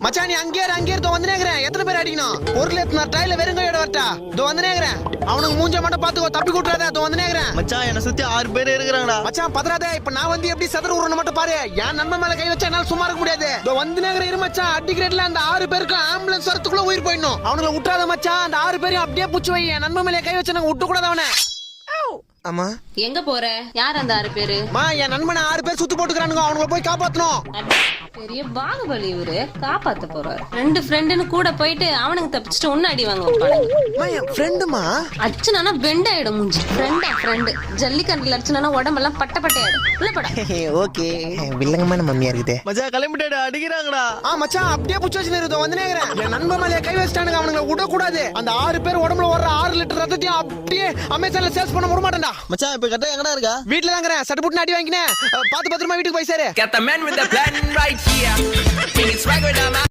மச்சான் நீ அங்கே இருந்தோ வந்துனேங்கறேன். எத்தனை பேர் அடிக்கணும்? பொருள் எத்தனை டைல வெறுங்கையோட வரட்டா? இதோ வந்துனேங்கறேன். அவனுக்கு மூஞ்ச மட்டும் பாத்துக்கோ, தப்பி கூட்றாத. இதோ வந்துனேங்கறேன். மச்சான் என்ன சுத்தி 6 பேர் இருக்காங்கடா. மச்சான் பதறாதே. இப்ப நான் வந்து எப்படி சதுர ஊறணும் மட்டும் பாரு. என் நண்பன் மேல கை வச்சா என்னால சும்மா இருக்க முடியாது. இதோ வந்துனேங்கறேன் இரு மச்சான். அடிக்கிறேட்ல அந்த 6 பேருக்கு ஆம்புலன்ஸ் வரதுக்குள்ள உயிர் போயிடணும். அவனுங்களை விட்டுறாத மச்சான். அந்த 6 பேரையும் அப்படியே புடிச்சு வை. என் நண்பன் மேல கை வச்சா நாங்க விட்டு கூடாது அவனை. அம்மா எங்க போற? யார் அந்த 6 பேரு? என் நண்பனை 6 பேர் சுத்து போட்டுக்கிறானுங்க. அவனுங்களை போய் காப்பாத்தணும். பெரிய பாகுபலி இவரு. காப்பாத்த போறாரு. 2 ஃப்ரெண்டுன்னு கூட போயிட்டு அவனுக்கு தப்பிச்சுட்டு ஒன்னு அடி வாங்க வைப்பானுங்க. என் ஃப்ரெண்டுமா அச்சுனா பெண்ட் ஆயிடும் மூஞ்சி. ஃப்ரெண்டு ஜல்லிக்கண்டுல அடிச்சுனா உடம்பெல்லாம் பட்ட பட்டையாயிடும். உள்ள போடா. ஓகே வில்லங்கமான மம்மியா இருக்குது. மச்சான் கிளம்பிட்டா அடிக்கிறாங்கடா. மச்சான் அப்படியே புடிச்சு வச்சு நிறுத்த வந்துனேங்கறேன். என் நண்பன் மேல கை வச்சிட்டானுங்க. அவனுங்களை விட கூடாது. அந்த 6 பேர் உடம்புல வர்ற 6 லிட்டர் ரத்தத்தையும் அப்படியே அமேசான்ல சேல்ஸ் பண்ண விட மாட்டேன்டா. மச்சான் இப்ப கரெக்டா எங்கடா இருக்கா? வீட்ல தாங்கறேன். சட்டு புட்டு அடி வாங்கினேன். பாத்து பத்திரமா வீட்டுக்கு போய் சேரு. Got the man with the plan right here. Bring it swagger down.